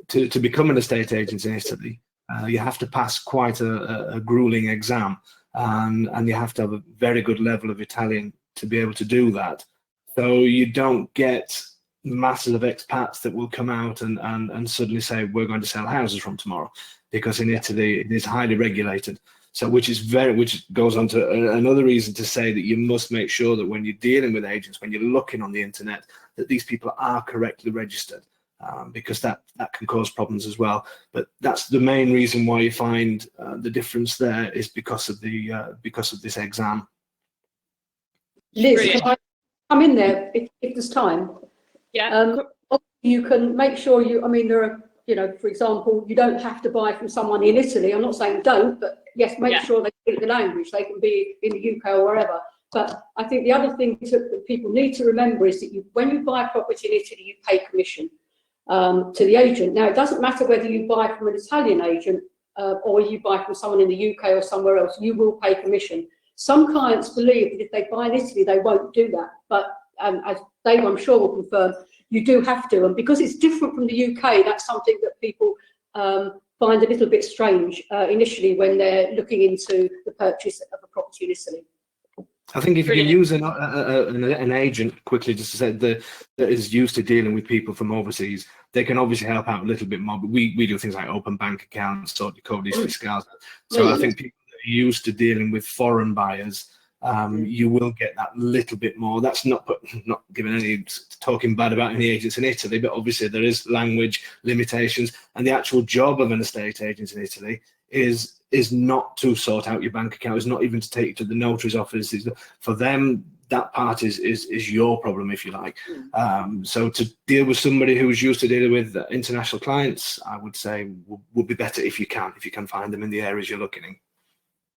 to become an estate agent in Italy, you have to pass quite a grueling exam, and you have to have a very good level of Italian to be able to do that. So you don't get masses of expats that will come out and suddenly say we're going to sell houses from tomorrow, because in Italy it is highly regulated. So which goes on to another reason to say that you must make sure that when you're dealing with agents, when you're looking on the internet, that these people are correctly registered, because that can cause problems as well. But that's the main reason why you find the difference there is because of this exam. Liz, Brilliant. can I come in there if there's time? Yeah. You can make sure I mean, there are, you know, for example, you don't have to buy from someone in Italy. I'm not saying don't, but yes, make sure they speak the language. They can be in the UK or wherever. But I think the other thing that people need to remember is that when you buy a property in Italy, you pay commission to the agent. Now, it doesn't matter whether you buy from an Italian agent or you buy from someone in the UK or somewhere else, you will pay commission. Some clients believe that if they buy in Italy, they won't do that. But as Dave, I'm sure, will confirm, you do have to. And because it's different from the UK, that's something that people find a little bit strange initially when they're looking into the purchase of a property in Italy. I think if you can use an agent quickly, just to say that is used to dealing with people from overseas, they can obviously help out a little bit more. But we do things like open bank accounts, sort of codis fiscals. So I think people that are used to dealing with foreign buyers, you will get that little bit more. That's not giving any talking bad about any agents in Italy, but obviously there is language limitations, and the actual job of an estate agent in Italy is not to sort out your bank account, is not even to take you to the notary's office. For them, that part is your problem, if you like. So to deal with somebody who's used to dealing with international clients, I would say would be better if you can find them in the areas you're looking in.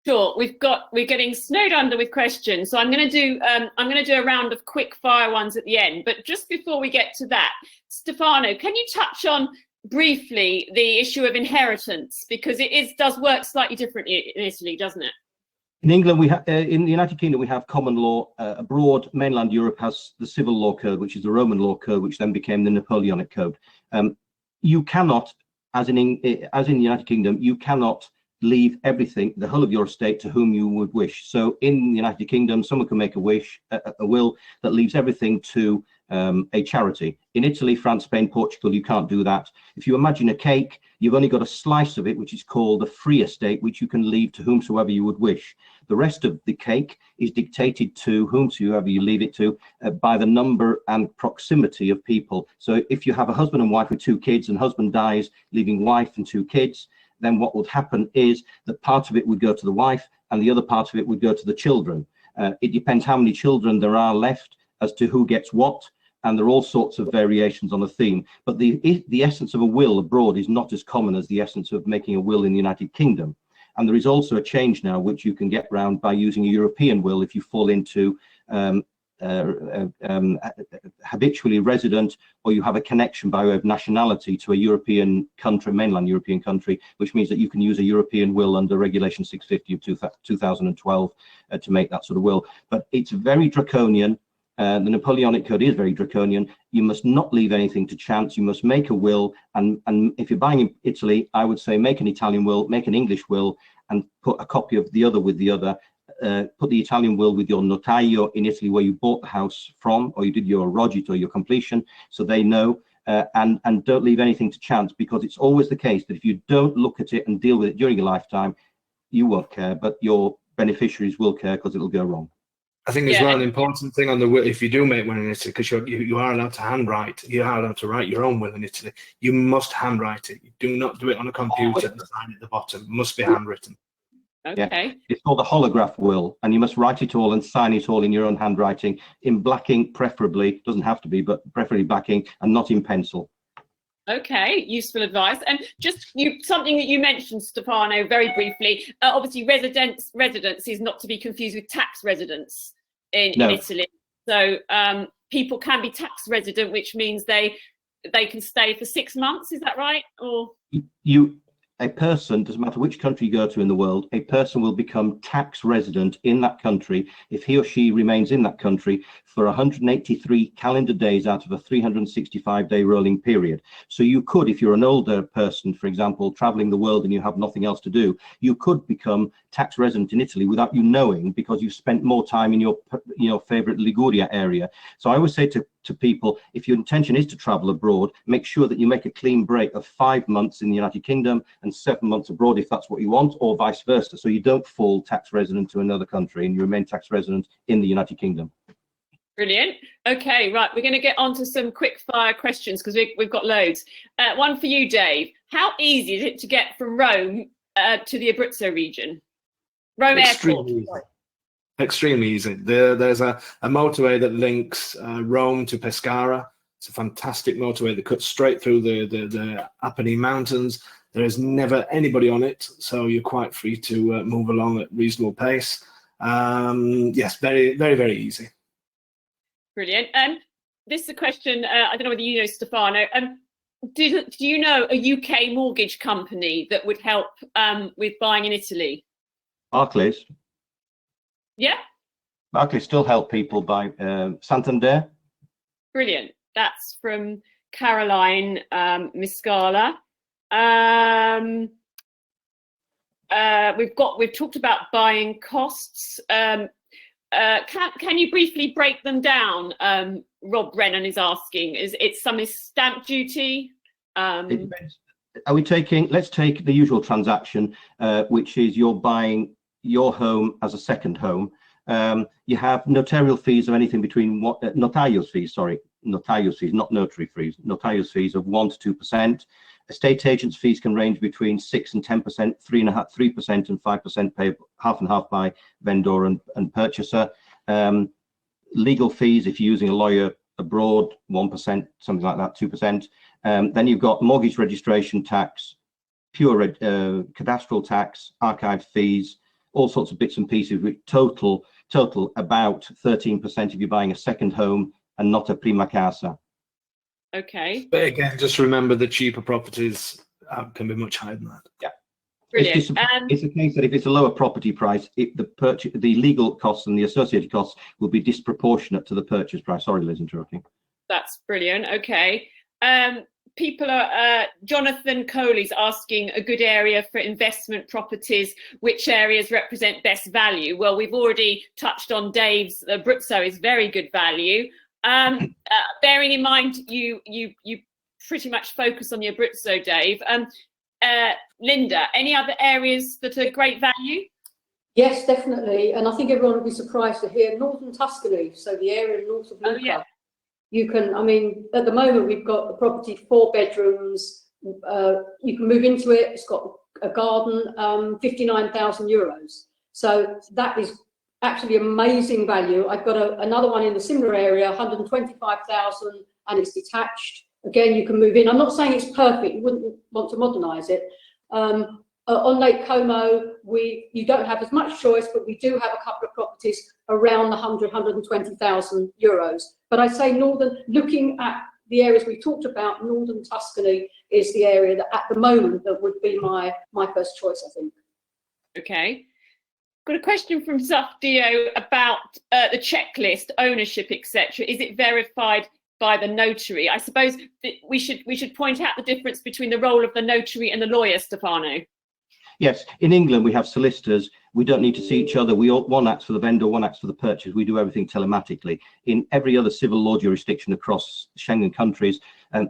Sure, we're getting snowed under with questions, so I'm going to do a round of quick fire ones at the end. But just before we get to that, Stefano, can you touch on briefly the issue of inheritance, because it does work slightly differently in Italy, doesn't it? In England, in the United Kingdom, we have common law. Abroad, mainland Europe has the civil law code, which is the Roman law code, which then became the Napoleonic code. You cannot, as in the United Kingdom, you cannot leave everything, the whole of your estate, to whom you would wish. So in the United Kingdom, someone can make a will that leaves everything to a charity. In Italy, France, Spain, Portugal, you can't do that. If you imagine a cake, you've only got a slice of it, which is called a free estate, which you can leave to whomsoever you would wish. The rest of the cake is dictated to whomsoever you leave it to by the number and proximity of people. So if you have a husband and wife with 2 kids, and husband dies leaving wife and 2 kids, then what would happen is that part of it would go to the wife and the other part of it would go to the children. It depends how many children there are left as to who gets what, and there are all sorts of variations on the theme. But the essence of a will abroad is not as common as the essence of making a will in the United Kingdom. And there is also a change now which you can get round by using a European will if you fall into habitually resident, or you have a connection by way of nationality to a European country, mainland European country, which means that you can use a European will under Regulation 650 of 2012 to make that sort of will. But it's very draconian. The Napoleonic Code is very draconian. You must not leave anything to chance. You must make a will, and if you're buying in Italy, I would say make an Italian will, make an English will, and put a copy of the other with the other. Put the Italian will with your notaio in Italy, where you bought the house from, or you did your rogito, your completion, so they know. And don't leave anything to chance, because it's always the case that if you don't look at it and deal with it during your lifetime, you won't care, but your beneficiaries will care, because it'll go wrong. I think as well, an important thing on the will, if you do make one in Italy, because you are allowed to handwrite, you are allowed to write your own will in Italy, you must handwrite it. You do not do it on a computer and sign at the bottom. It must be handwritten. Okay. Yeah. It's called a holograph will, and you must write it all and sign it all in your own handwriting, in black ink preferably, doesn't have to be, but preferably black ink, and not in pencil. Okay, useful advice. And just something that you mentioned, Stefano, very briefly. Obviously, residence is not to be confused with tax residence in Italy. So people can be tax resident, which means they can stay for 6 months. Is that right? Or a person, doesn't matter which country you go to in the world, a person will become tax resident in that country if he or she remains in that country for 183 calendar days out of a 365-day rolling period. So you could, if you're an older person, for example, traveling the world and you have nothing else to do, you could become tax resident in Italy without you knowing, because you've spent more time in your favorite Liguria area. So I always say to people, if your intention is to travel abroad, make sure that you make a clean break of 5 months in the United Kingdom and 7 months abroad if that's what you want, or vice versa, so you don't fall tax resident to another country and you remain tax resident in the United Kingdom. Brilliant. Okay, right, we're going to get on to some quick fire questions, because we've got loads. One for you, Dave. How easy is it to get from Rome to the Abruzzo region? Rome Airport. Extremely easy. There's a motorway that links Rome to Pescara. It's a fantastic motorway that cuts straight through the Apennine Mountains. There is never anybody on it, so you're quite free to move along at reasonable pace. Yes, very, very, very easy. Brilliant. This is a question, I don't know whether you know, Stefano. Do you know a UK mortgage company that would help with buying in Italy? Barclays. Yeah. Barclays still help people buy. Santander. Brilliant. That's from Caroline Miscala. We've talked about buying costs. Can you briefly break them down? Rob Brennan is asking. Some is stamp duty. Are we taking? Let's take the usual transaction, which is you're buying your home as a second home. You have notarial fees of anything between notarios fees, not notary fees. Notarios fees of 1 to 2%. Estate agents fees can range between 6 and 10%, 3% and 5% paid half and half by vendor and purchaser. Legal fees, if you're using a lawyer abroad, 1%, something like that, 2%. Then you've got mortgage registration tax, pure cadastral tax, archive fees, all sorts of bits and pieces, which total about 13% if you're buying a second home and not a prima casa. Okay. But again, just remember the cheaper properties can be much higher than that. Yeah. Brilliant. It's a case that if it's a lower property price, the legal costs and the associated costs will be disproportionate to the purchase price. Sorry, Liz, interrupting. That's brilliant. Okay. People are, Jonathan Coley's asking a good area for investment properties, which areas represent best value? Well, we've already touched on Dave's. Abruzzo is very good value. Bearing in mind you pretty much focus on the Abruzzo, Dave. Linda, any other areas that are great value? Yes, definitely. And I think everyone will be surprised to hear northern Tuscany, so the area north of Lucca. Oh, yeah. You can, I mean, at the moment we've got the property 4 bedrooms. You can move into it. It's got a garden, 59,000 euros. So that is actually amazing value. I've got another one in the similar area, 125,000, and it's detached. Again, you can move in. I'm not saying it's perfect. You wouldn't want to modernise it. On Lake Como, you don't have as much choice, but we do have a couple of properties around the 120,000 euros. But I say looking at the areas we talked about, northern Tuscany is the area that at the moment that would be my first choice, I think. Okay. Got a question from Zafdio about the checklist, ownership, etc. Is it verified by the notary? I suppose that we should point out the difference between the role of the notary and the lawyer, Stefano. Yes, in England we have solicitors. We don't need to see each other. One acts for the vendor, one acts for the purchase. We do everything telematically. In every other civil law jurisdiction across Schengen countries,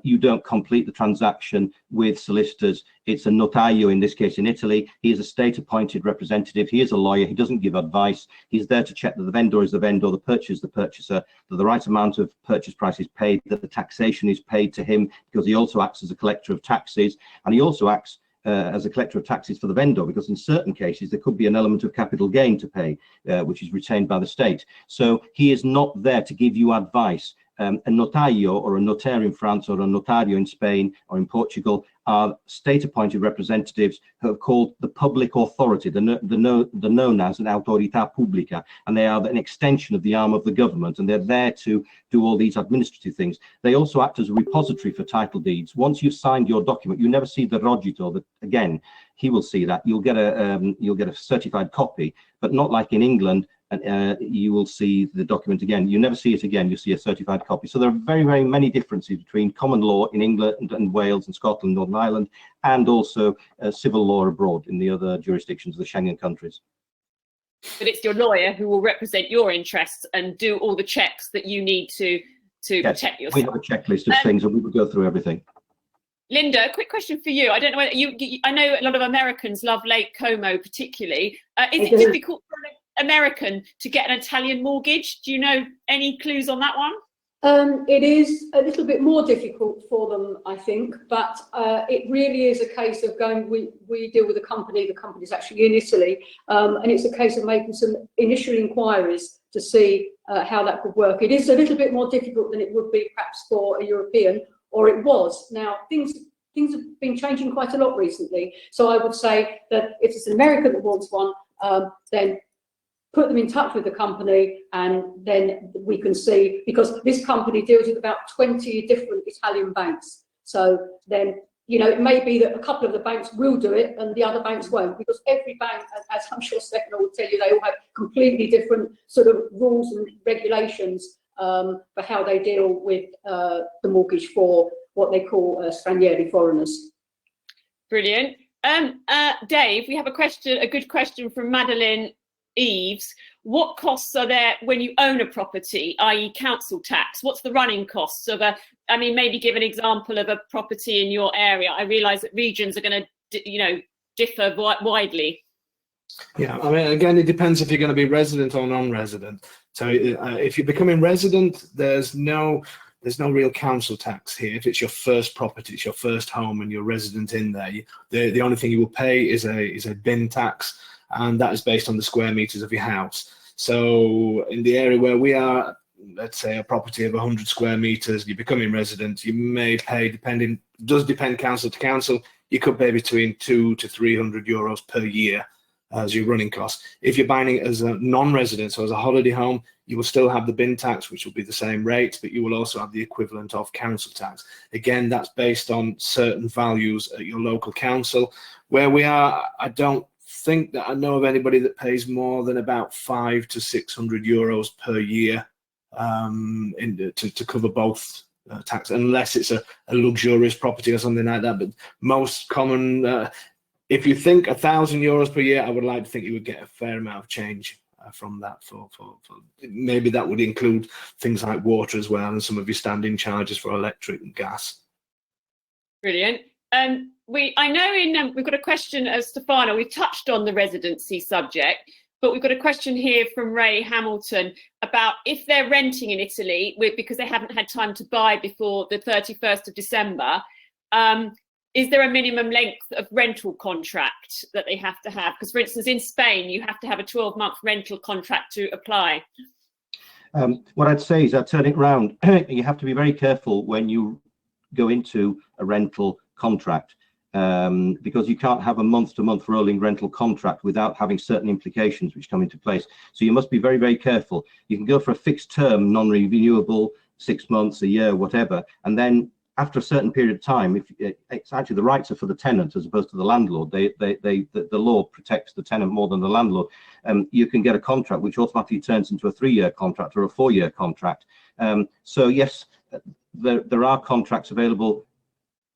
you don't complete the transaction with solicitors. It's a notaio in this case in Italy. He is a state-appointed representative. He is a lawyer. He doesn't give advice. He's there to check that the vendor is the vendor, the purchaser is the purchaser, that the right amount of purchase price is paid, that the taxation is paid to him, because he also acts as a collector of taxes, and he also acts as a collector of taxes for the vendor, because in certain cases there could be an element of capital gain to pay, which is retained by the state. So he is not there to give you advice. A notaio or a notaire in France or a notario in Spain or in Portugal are state-appointed representatives who are called the public authority, the known as an autorità pubblica, and they are an extension of the arm of the government, and they're there to do all these administrative things. They also act as a repository for title deeds. Once you've signed your document, you never see the rogito. That again, he will see that. You'll get a certified copy, but not like in England. And you will see the document again. You never see it again. You see a certified copy. So there are very, very many differences between common law in England and Wales and Scotland, Northern Ireland, and also civil law abroad in the other jurisdictions of the Schengen countries. But it's your lawyer who will represent your interests and do all the checks that you need to protect yourself. We have a checklist of things, and we will go through everything. Linda, quick question for you. I don't know whether I know a lot of Americans love Lake Como particularly. Is it difficult for an American to get an Italian mortgage? Do you know any clues on that one? It is a little bit more difficult for them, I think, but it really is a case of going, we deal with a company, the company's actually in Italy, and it's a case of making some initial inquiries to see how that could work. It is a little bit more difficult than it would be perhaps for a European, or it was. Now, things have been changing quite a lot recently, so I would say that if it's an American that wants one, then put them in touch with the company, and then we can see, because this company deals with about 20 different Italian banks. So then, you know, it may be that a couple of the banks will do it and the other banks won't, because every bank, as I'm sure Stefano will tell you, they all have completely different sort of rules and regulations for how they deal with the mortgage for what they call stranieri, foreigners. Brilliant. Dave, we have a good question from Madeline Eves. What costs are there when you own a property, i.e. council tax? What's the running costs of maybe give an example of a property in your area. I realise that regions are going to, differ widely. Yeah, I mean, again, it depends if you're going to be resident or non-resident. So if you're becoming resident, there's no real council tax here. If it's your first property, it's your first home, and you're resident in there, the only thing you will pay is a bin tax, and that is based on the square meters of your house. So in the area where we are, let's say a property of 100 square meters, you're becoming resident, you may pay, does depend council to council, you could pay between 200 to 300 euros per year as your running cost. If you're buying it as a non-resident, so as a holiday home, you will still have the bin tax, which will be the same rate, but you will also have the equivalent of council tax. Again, that's based on certain values at your local council. Where we are, I don't think that I know of anybody that pays more than about 500 to 600 euros per year to cover both tax, unless it's a luxurious property or something like that. But most common, if you think 1,000 euros per year, I would like to think you would get a fair amount of change from that. For maybe that would include things like water as well, and some of your standing charges for electric and gas. Brilliant. I know we've got a question of Stefano. We've touched on the residency subject, but we've got a question here from Ray Hamilton about if they're renting in Italy because they haven't had time to buy before the 31st of December. Is there a minimum length of rental contract that they have to have? Because, for instance, in Spain, you have to have a 12-month rental contract to apply. What I'd say is I'd turn it round. You have to be very careful when you go into a rental contract. because you can't have a month-to-month rolling rental contract without having certain implications which come into place. So you must be very, very careful. You can go for a fixed term, non-renewable, 6 months, a year, whatever, and then after a certain period of time, if it's actually the rights are for the tenant as opposed to the landlord. The law protects the tenant more than the landlord. You can get a contract which automatically turns into a 3-year contract or a 4-year contract. So yes, there are contracts available.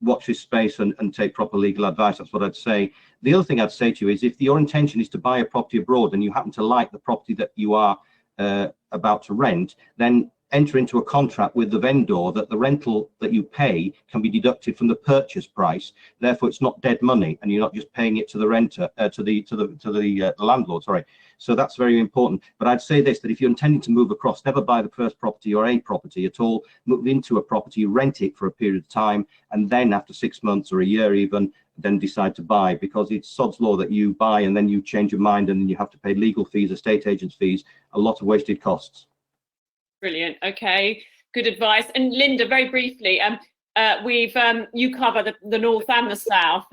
Watch this space and take proper legal advice. That's what I'd say. The other thing I'd say to you is, if your intention is to buy a property abroad and you happen to like the property that you are about to rent, then enter into a contract with the vendor that the rental that you pay can be deducted from the purchase price. Therefore, it's not dead money, and you're not just paying it to the renter, to the landlord. Sorry. So that's very important. But I'd say this: that if you're intending to move across, never buy the first property or a property at all. Move into a property, rent it for a period of time, and then after 6 months or a year even, then decide to buy, because it's sod's law that you buy and then you change your mind and then you have to pay legal fees, estate agents fees, a lot of wasted costs. Brilliant. Okay, good advice. And Linda, very briefly, you cover the north and the south.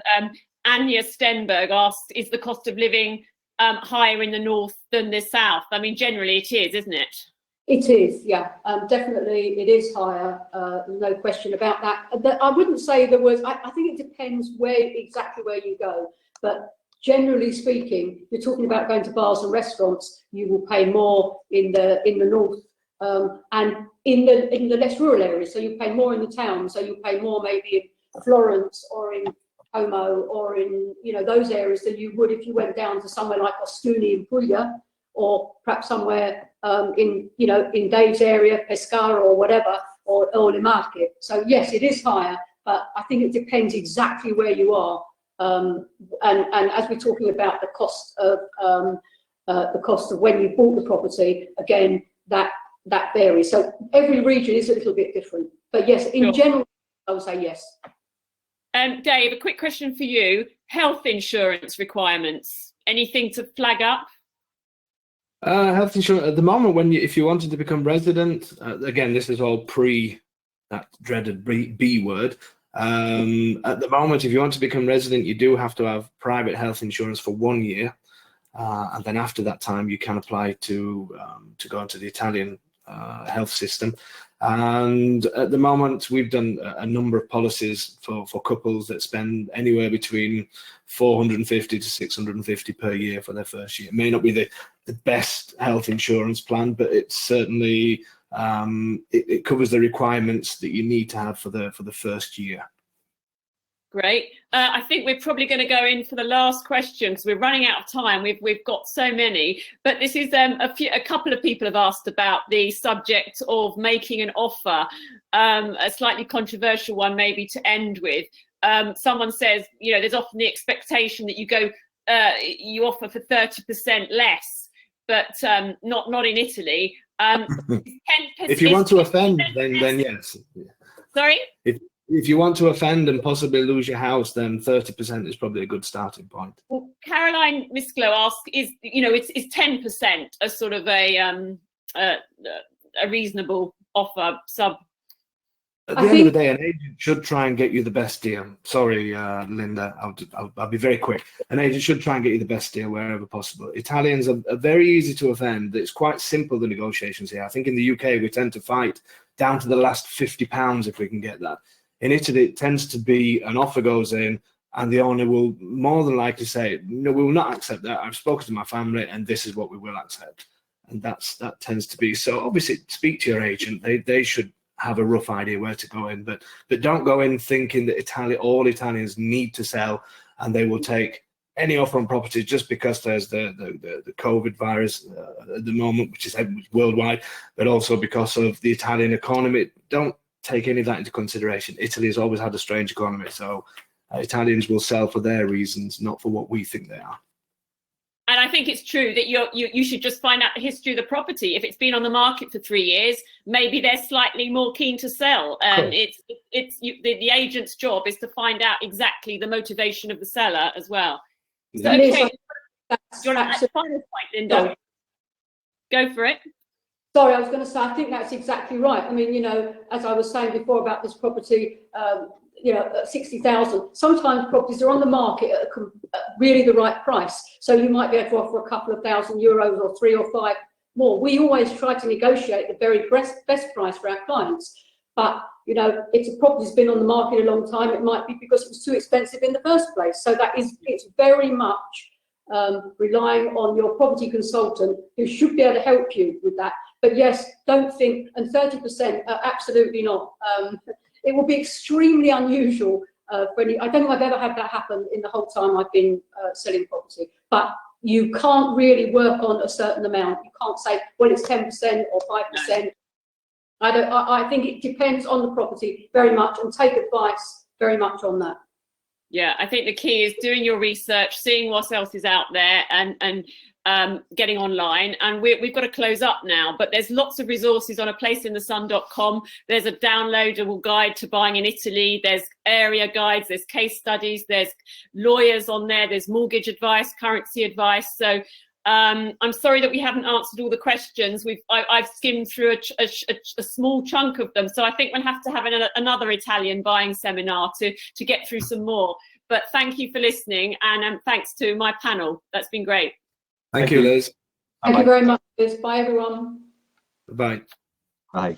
Anya Stenberg asked, is the cost of living higher in the north than the south? I mean, generally it is, isn't it? It is, yeah, definitely it is higher, no question about that. I wouldn't say there was, I think it depends exactly where you go, but generally speaking, you're talking about going to bars and restaurants, you will pay more in the north. And in the less rural areas, so you pay more in the town, so you pay more maybe in Florence or in Como or in those areas than you would if you went down to somewhere like Ostuni in Puglia, or perhaps somewhere in Dave's area, Pescara or whatever, or the market. So yes, it is higher, but I think it depends exactly where you are. And as we're talking about the cost of when you bought the property, again, that varies. So every region is a little bit different. But yes, in general, I would say yes. Dave, a quick question for you. Health insurance requirements, anything to flag up? Health insurance at the moment, if you wanted to become resident, again, this is all pre that dreaded B word. At the moment, if you want to become resident, you do have to have private health insurance for 1 year. And then after that time, you can apply to go into the Italian health system. And at the moment, we've done a number of policies for couples that spend anywhere between 450 to 650 per year for their first year. It may not be the best health insurance plan, but it's certainly it covers the requirements that you need to have for the first year. Great. I think we're probably going to go in for the last question because we're running out of time. We've got so many, but this is a couple of people have asked about the subject of making an offer, a slightly controversial one maybe to end with. Someone says, there's often the expectation that you offer for 30% less, but not in Italy. 10%, if you want to offend, then yes. Sorry? If you want to offend and possibly lose your house, then 30% is probably a good starting point. Well, Caroline Misklo asked, is 10% a sort of a reasonable offer sub? At the end of the day, an agent should try and get you the best deal. Sorry, Linda, I'll be very quick. An agent should try and get you the best deal wherever possible. Italians are very easy to offend. It's quite simple, the negotiations here. I think in the UK, we tend to fight down to the last £50 if we can get that. In Italy, it tends to be an offer goes in and the owner will more than likely say, no, we will not accept that. I've spoken to my family and this is what we will accept. And that tends to be. So obviously speak to your agent. They should have a rough idea where to go in, but don't go in thinking that all Italians need to sell and they will take any offer on property just because there's the COVID virus at the moment, which is worldwide, but also because of the Italian economy. Don't take any of that into consideration. Italy has always had a strange economy, so Italians will sell for their reasons, not for what we think they are. And I think it's true that you should just find out the history of the property. If it's been on the market for 3 years, maybe they're slightly more keen to sell. Cool. The agent's job is to find out exactly the motivation of the seller as well. So, Liz, okay, do you want to add a final point, Linda? Go for it. Sorry, I was going to say, I think that's exactly right. I mean, as I was saying before about this property, at 60,000. Sometimes properties are on the market at really the right price. So you might be able to offer a couple of €1,000 or 3 or 5 more. We always try to negotiate the very best price for our clients. But, if a property's been on the market a long time, it might be because it was too expensive in the first place. So it's very much relying on your property consultant, who should be able to help you with that. But yes, don't think, and 30%, absolutely not. It will be extremely unusual for any. I don't think I've ever had that happen in the whole time I've been selling property. But you can't really work on a certain amount. You can't say, well, it's 10% or 5%. I think it depends on the property very much, and take advice very much on that. Yeah, I think the key is doing your research, seeing what else is out there, and getting online. And we've got to close up now, but there's lots of resources on aplaceinthesun.com. There's a downloadable guide to buying in Italy. There's area guides, there's case studies, there's lawyers on there, there's mortgage advice, currency advice. So I'm sorry that we haven't answered all the questions. I've skimmed through a small chunk of them. So I think we'll have to have another Italian buying seminar to get through some more. But thank you for listening, and thanks to my panel. That's been great. Thank you, Liz. Thank you very much, Liz. Bye, everyone. Bye. Bye.